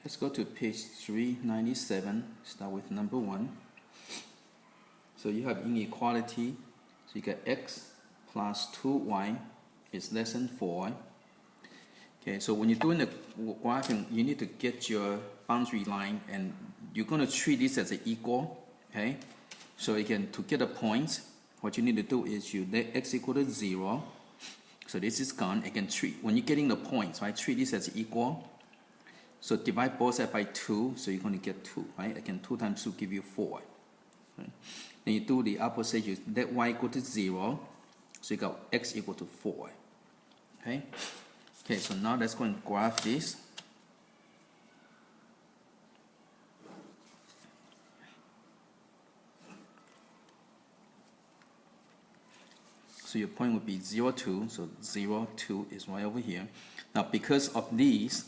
Let's go to page 397, start with number 1. So you have inequality, so you get x plus 2y is less than 4. Okay, so when you're doing the graphing, you need to get your boundary line and you're going to treat this as an equal. Okay, so again, to get a point, what you need to do is you let x equal to 0. So this is gone. Again, when you're getting the points, right, treat this as equal. So divide both sides by 2, so you're going to get 2, right? Again, 2 times 2 give you 4. Right? Then you do the opposite, you let y equal to 0, so you got x equal to 4. Okay? Okay, so now let's go and graph this. So your point would be 0, 2, so 0, 2 is right over here. Now because of these,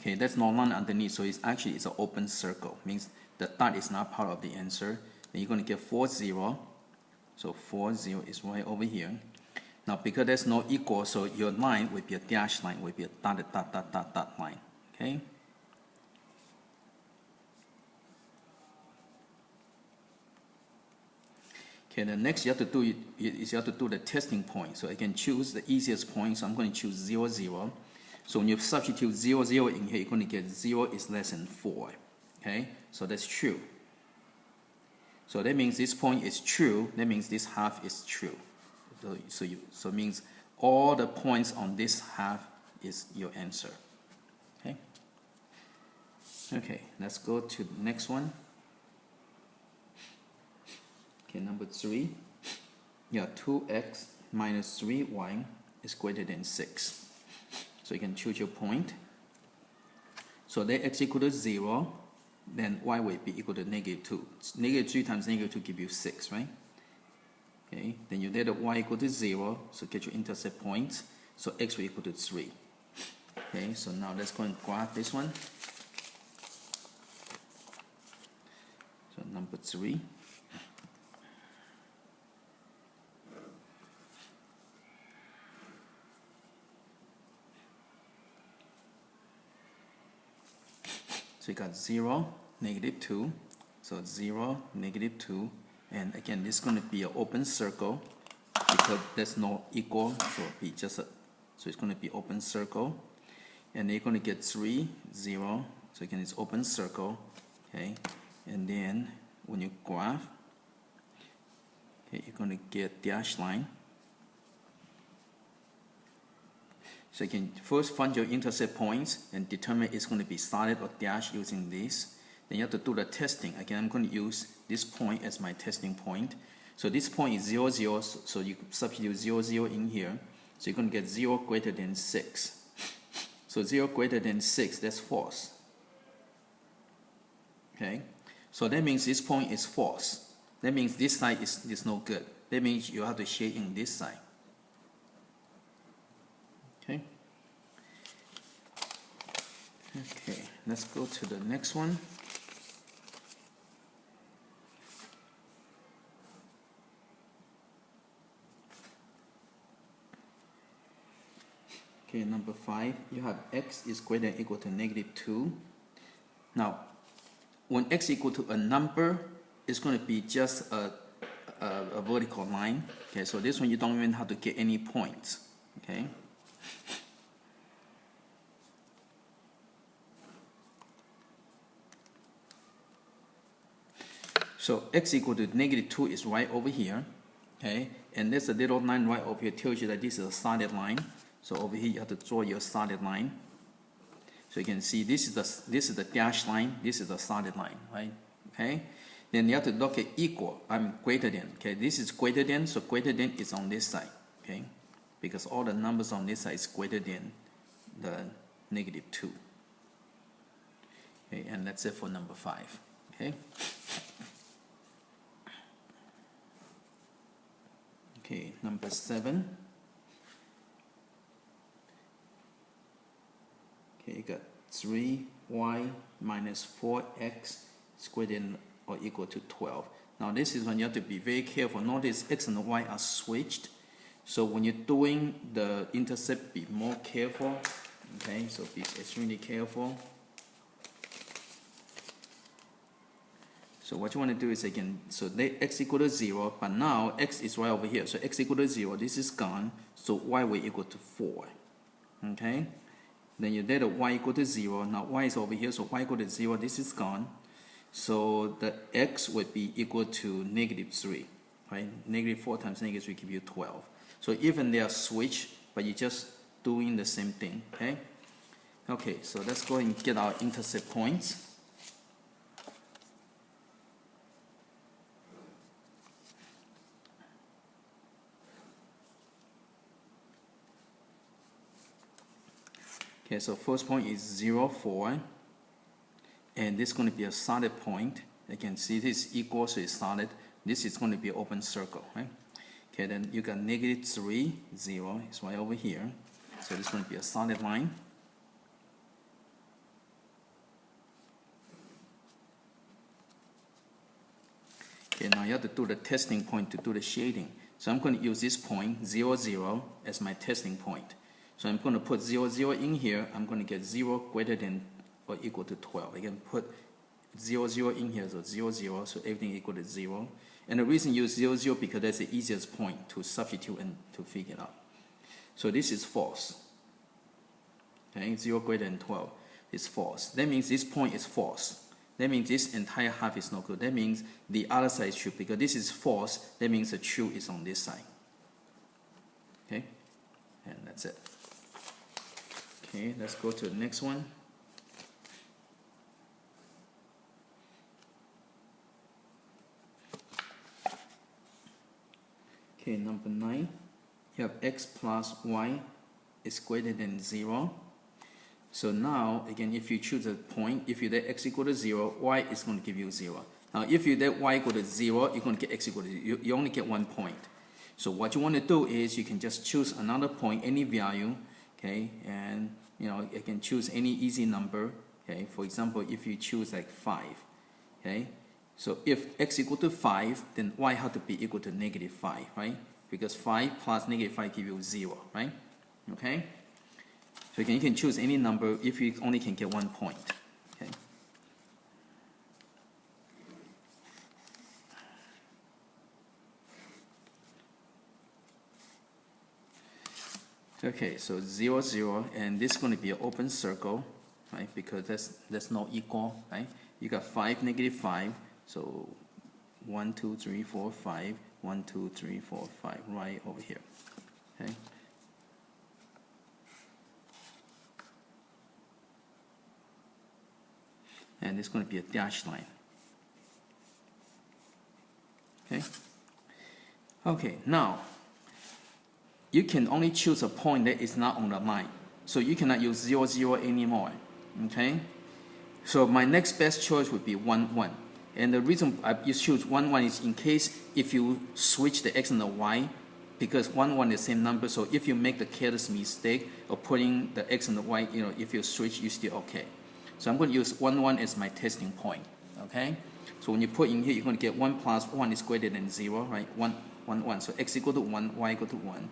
okay, there's no line underneath, so it's an open circle. Means the dot is not part of the answer. Then you're going to get 4, 0. So 4, 0 is right over here. Now because there's no equal, so your line would be a dash line, would be a dotted dot, dot, dot, dot line. Okay? Okay, the next you have to do is you have to do the testing point. So I can choose the easiest point, so I'm going to choose 0, 0. So when you substitute 0, 0 in here, you're going to get 0 is less than 4. Okay, so that's true. So that means this point is true. That means this half is true. So it means all the points on this half is your answer. Okay. Okay, let's go to the next one. Okay, number 3. Yeah, 2x minus 3y is greater than 6. So you can choose your point. So let x equal to 0, then y will be equal to negative 2. Negative 3 times negative 2 give you 6, right? Okay, then you let y equal to 0, so get your intercept point. So x will equal to 3. Okay, so now let's go and graph this one. So number 3. So you got 0, negative 2, so 0, negative 2, and again this is going to be an open circle because there's no equal, so it's going to be open circle, and you're going to get 3, 0, so again it's open circle, okay, and then when you graph, okay, you're going to get dash line. So you can first find your intercept points and determine it's going to be solid or dash using this. Then you have to do the testing. Again, I'm going to use this point as my testing point. So this point is 0, 0, so you substitute 0, 0 in here. So you're going to get 0 greater than 6. So 0 greater than 6, that's false. Okay? So that means this point is false. That means this side is no good. That means you have to shade in this side. Okay. Okay, let's go to the next one. Okay, number 5, you have x is greater than or equal to negative 2. Now, when x equal to a number, it's going to be just a vertical line. Okay, so this one you don't even have to get any points. Okay. So x equal to negative 2 is right over here, okay? And there's a little line right over here tells you that this is a solid line. So over here you have to draw your solid line. So you can see this is the dash line, this is the solid line, right? Okay? Then you have to look at equal, greater than. Okay, this is greater than, so greater than is on this side, okay? Because all the numbers on this side is greater than the negative 2. Okay, and that's it for number 5. Okay. Okay, number 7. Okay, you got 3y minus 4x is greater than or equal to 12. Now this is when you have to be very careful. Notice x and y are switched. So when you're doing the intercept, be more careful. Okay, so be extremely careful. So what you want to do is again, so let x equal to 0, but now x is right over here. So x equal to 0, this is gone. So y will equal to 4. Okay? Then you let y equal to 0. Now y is over here, so y equal to 0, this is gone. So the x would be equal to -3. Right? -4 times -3 give you 12. So even they are switched, but you're just doing the same thing. Okay? Okay, so let's go and get our intercept points. Okay, so first point is 0, 4, and this is going to be a solid point. You can see this is equal, so it's solid. This is going to be an open circle, right? Okay, then you got -3, 0, it's right over here. So this is going to be a solid line. Okay, now you have to do the testing point to do the shading. So I'm going to use this point, 0, 0, as my testing point. So I'm going to put 0, 0 in here. I'm going to get 0 greater than or equal to 12. I can put 0, 0 in here, so 0, 0, so everything equal to 0. And the reason you use 0, 0 because that's the easiest point to substitute and to figure it out. So this is false. Okay, 0 greater than 12 is false. That means this point is false. That means this entire half is not good. That means the other side is true. Because this is false, that means the true is on this side. Okay? And that's it. Okay, let's go to the next one. Okay, number 9. You have x plus y is greater than 0. So now, again, if you choose a point, if you let x equal to 0, y is going to give you 0. Now, if you let y equal to 0, you're going to get x equal to 0. You only get 1 point. So what you want to do is you can just choose another point, any value, okay, and you can choose any easy number, okay. For example, if you choose like 5, okay. So if x equal to 5, then y has to be equal to -5, right? Because 5 plus -5 give you 0, right? Okay. So you can choose any number if you only can get 1 point. Okay. Okay, so 0, 0, and this is going to be an open circle, right? Because that's not equal, right? You got 5, -5, so 1, 2, 3, 4, 5, 1, 2, 3, 4, 5, right over here. Okay. And it's going to be a dashed line. Okay. Okay, now you can only choose a point that is not on the line. So you cannot use 0, 0 anymore. Okay? So my next best choice would be 1, 1. And the reason I choose 1, 1 is in case if you switch the x and the y, because 1, 1 is the same number, so if you make the careless mistake of putting the x and the y, if you switch, you're still okay. So I'm going to use 1, 1 as my testing point. Okay? So when you put in here, you're going to get 1 plus 1 is greater than 0, right? 1, 1, 1. So x equal to 1, y equal to 1.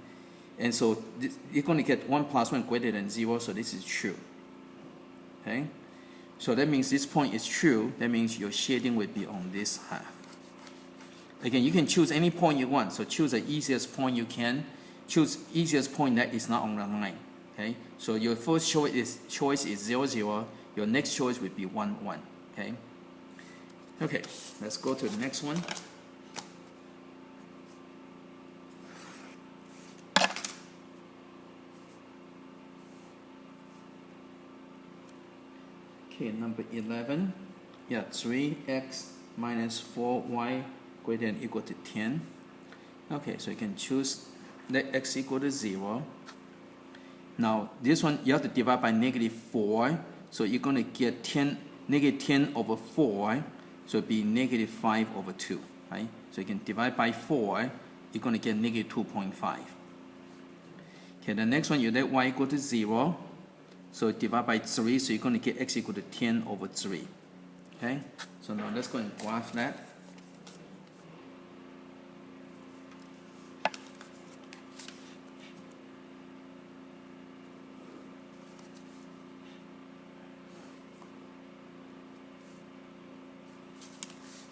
And so you're going to get 1 plus 1 greater than 0, so this is true. Okay? So that means this point is true. That means your shading will be on this half. Again, you can choose any point you want. So choose the easiest point you can. Choose easiest point that is not on the line. Okay? So your first choice is 0, 0. Your next choice would be 1, 1. Okay? Okay, let's go to the next one. Okay, number 11. Yeah, 3x minus 4y greater than or equal to 10. Okay, so you can choose let x equal to 0. Now, this one you have to divide by -4. So you're going to get -10 over 4. So it'd be -5 over 2, right? So you can divide by 4. You're going to get -2.5. Okay, the next one you let y equal to 0. So divide by 3, so you're going to get x equal to 10 over 3. Okay? So now let's go and graph that.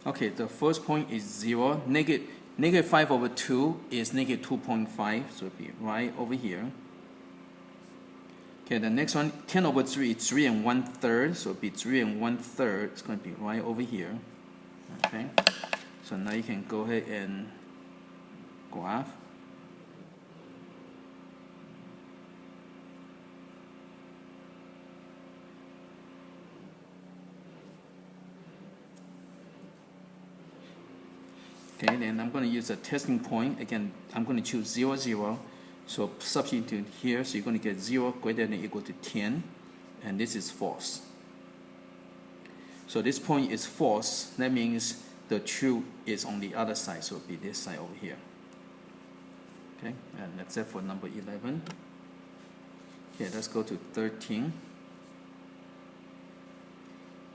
Okay, the first point is 0. Negative 5 over 2 is negative 2.5, so it'll be right over here. Okay, the next one, 10 over 3 is 3 1/3, so it'll be 3 1/3. It's going to be right over here. Okay, so now you can go ahead and graph. Okay, then I'm going to use a testing point. Again, I'm going to choose 0, 0. So substitute here, so you're going to get 0 greater than or equal to 10. And this is false. So this point is false. That means the true is on the other side. So it'll be this side over here. Okay, and that's it for number 11. Okay, let's go to 13.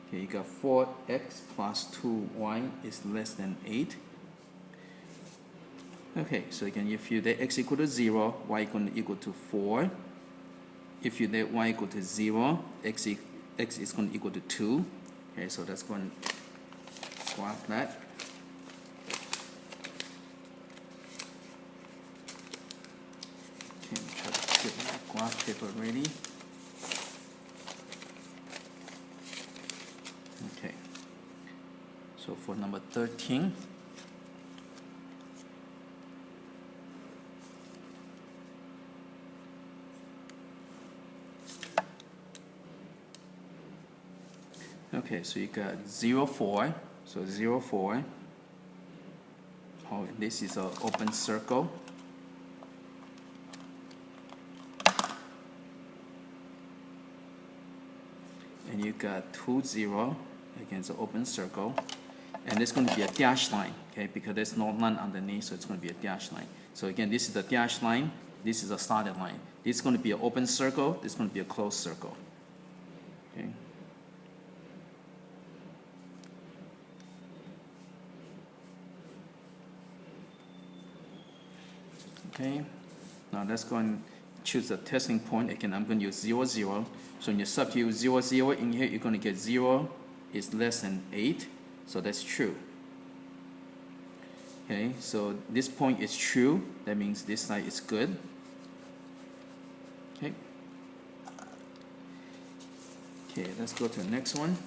Okay, you got 4x plus 2y is less than 8. Okay, so again, if you let x equal to 0, y going to equal to 4. If you let y equal to 0, x is going to equal to 2. Okay, so that's going to graph that. Okay, try to get my graph paper ready. Okay, so for number 13. Okay, so you got 0, 4. So 0, 4. Oh, this is an open circle. And you got 2, 0. Again, it's an open circle. And it's going to be a dashed line, okay, because there's no line underneath, so it's going to be a dashed line. So again, this is the dashed line. This is a started line. This is going to be an open circle. This is going to be a closed circle. Okay. Okay, now let's go and choose the testing point. Again, I'm going to use 0, 0. So when you substitute 0, 0 in here, you're going to get 0 is less than 8. So that's true. Okay, so this point is true. That means this side is good. Okay. Okay, let's go to the next one.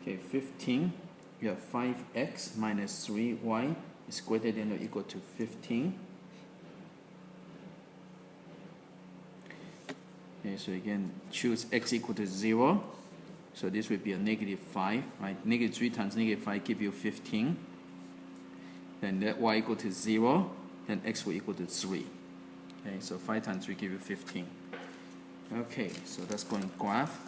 Okay, 15, you have 5x minus 3y is greater than or equal to 15. Okay, so again, choose x equal to 0. So this would be a negative 5, right? Negative 3 times negative 5 give you 15. Then let y equal to 0, then x will equal to 3. Okay, so 5 times 3 give you 15. Okay, so let's go and graph.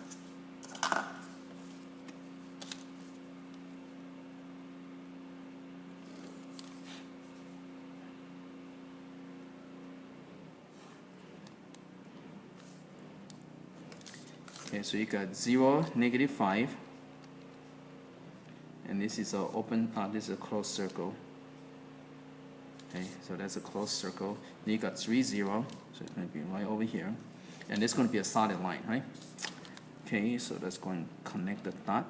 Okay, so you got 0, negative 5, and this is a open. This is a closed circle. Okay, so that's a closed circle. Then you got 3, 0, so it's going to be right over here, and this is going to be a solid line, right? Okay, so let's go and connect the dot.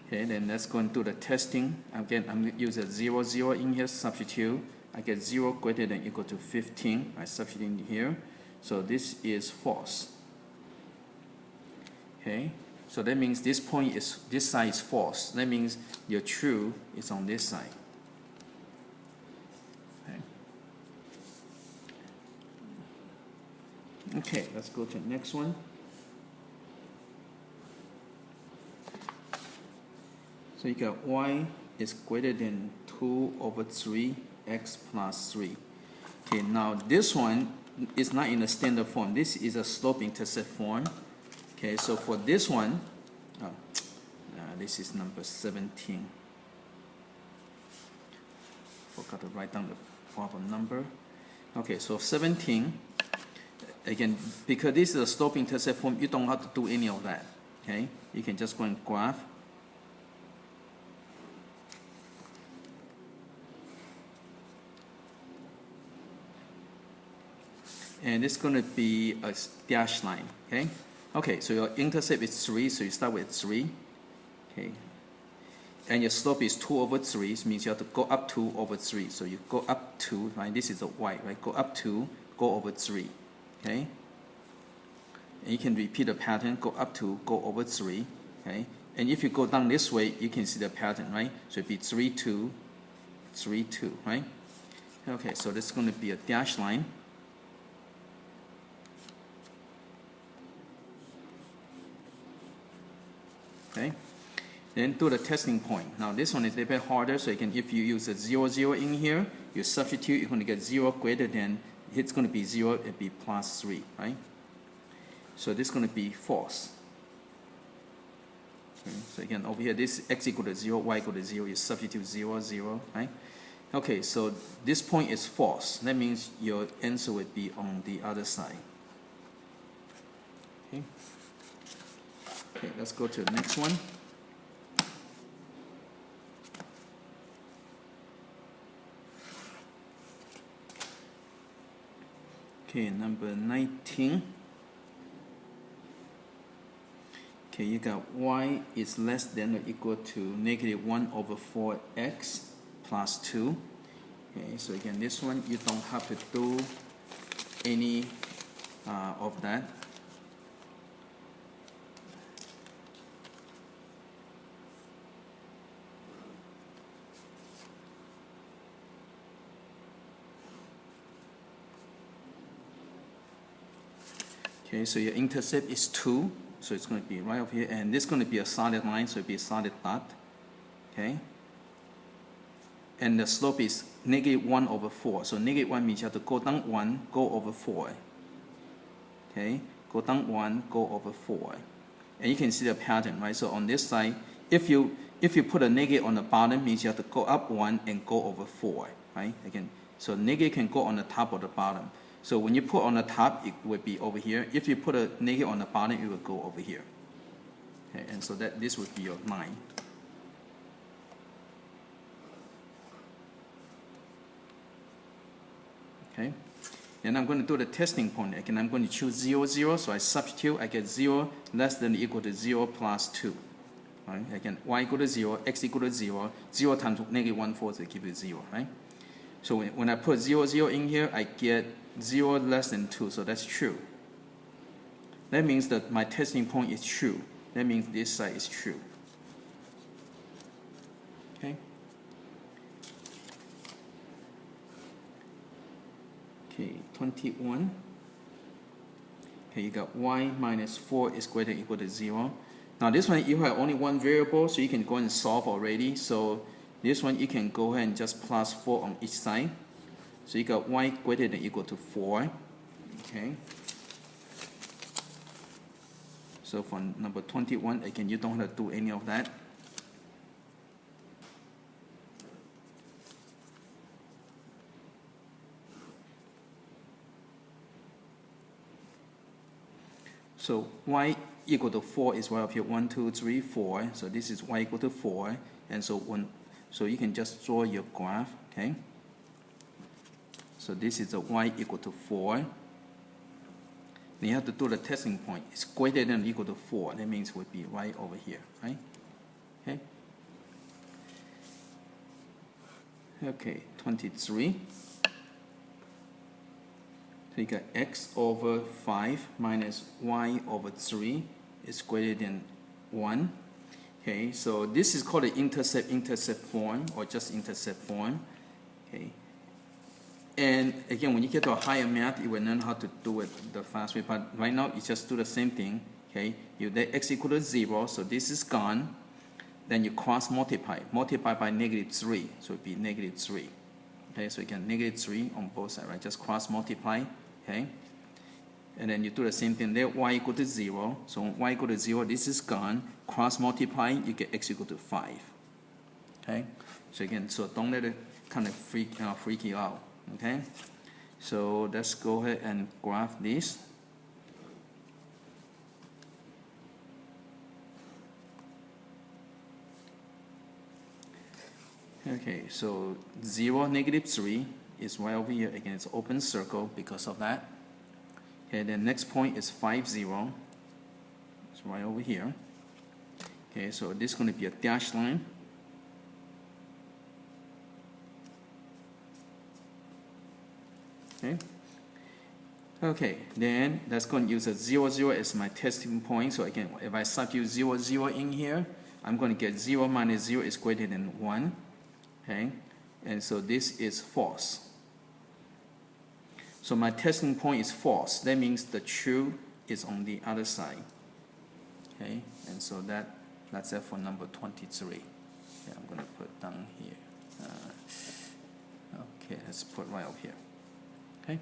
Okay, then let's go and do the testing. Again, I'm going to use a 0, 0 in here, substitute. I get 0 greater than or equal to 15. I substitute in here. So this is false. Okay, so that means this point is, this side is false. That means your true is on this side. Okay, let's go to the next one. So you got y is greater than 2 over 3 x plus 3. Okay, now this one is not in a standard form. This is a slope-intercept form. Okay, so for this one, this is number 17. Forgot to write down the problem number. Okay, so 17. Again, because this is a slope-intercept form, you don't have to do any of that. Okay, you can just go and graph. and it's going to be a dash line. Okay, so your intercept is 3, so you start with 3. Okay, and your slope is 2 over 3, which means you have to go up 2 over 3. So you go up 2, right? This is a y, right? Go up 2, go over 3. Okay, and you can repeat the pattern. Go up 2, go over 3. Okay, and if you go down this way, you can see the pattern, right? So it'd be 3, 2, 3, 2, right? Okay, so this is going to be a dash line. Okay, then do the testing point. Now this one is a little bit harder, so you can, if you use a 0, 0 in here, you substitute, you're going to get 0 greater than, it's going to be 0, it'd be plus 3, right? So this is going to be false. Okay, so again, over here, this x equal to 0, y equal to 0, you substitute 0, 0, right? Okay, so this point is false. That means your answer would be on the other side. Okay, okay, let's go to the next one. Okay, number 19. Okay, you got y is less than or equal to negative 1 over 4x plus 2. Okay, so again, this one you don't have to do any of that. Okay, so your intercept is 2, so it's going to be right over here, and this is going to be a solid line, so it'll be a solid dot. Okay, and the slope is negative 1 over 4, so negative 1 means you have to go down 1, go over 4. Okay, go down 1, go over 4, and you can see the pattern, right? So on this side, if you put a negative on the bottom, means you have to go up 1 and go over 4, right? Again, so negative can go on the top or the bottom. So when you put on the top, it would be over here. If you put a negative on the bottom, it would go over here. Okay, and so that this would be your line. Okay, and I'm going to do the testing point. Again, I'm going to choose 0, 0. So I substitute. I get 0 less than or equal to 0 plus 2. Right? Again, y equal to 0, x equal to 0. 0 times negative 1 4, so it gives you 0. Right? So when I put 0, 0 in here, I get 0 less than 2, so that's true. That means that my testing point is true. That means this side is true. Okay. Okay, 21. Okay, you got y minus 4 is greater than or equal to 0. Now this one, you have only one variable, so you can go and solve already. So this one, you can go ahead and just plus 4 on each side. So you got y greater than or equal to 4. Okay. So for number 21, again, you don't have to do any of that. So y equal to 4 is right up here, 1, 2, 3, 4. So this is y equal to 4. And so you can just draw your graph, okay? So this is a y equal to 4. Then you have to do the testing point. It's greater than or equal to 4. That means it would be right over here, right? Okay. Okay, 23. So you got x over 5 minus y over 3 is greater than 1. Okay, so this is called the intercept form, or just intercept form. Okay. And again, when you get to a higher math, you will learn how to do it the fast way. But right now, you just do the same thing. Okay, you let x equal to 0, so this is gone. Then you cross multiply by negative 3, so it would be negative 3. Okay, so you get negative 3 on both sides, right? Just cross multiply. Okay, and then you do the same thing there. Y equal to 0, so when y equal to 0, this is gone. Cross multiply, you get x equal to 5. Okay, so again, so don't let it kind of freak you out. Okay, so let's go ahead and graph this. Okay, so 0, negative 3 is right over here. Again, it's open circle because of that. Okay, then next point is 5, 0. It's right over here. Okay, so this is going to be a dashed line. Okay. Okay, then that's going to use a 0, 0 as my testing point. So again, if I substitute 0, 0 in here, I'm going to get 0 minus 0 is greater than 1. Okay, and so this is false. So my testing point is false. That means the true is on the other side. Okay, and so that's it for number 23. Okay, I'm going to put down here. Okay, let's put right up here. Okay.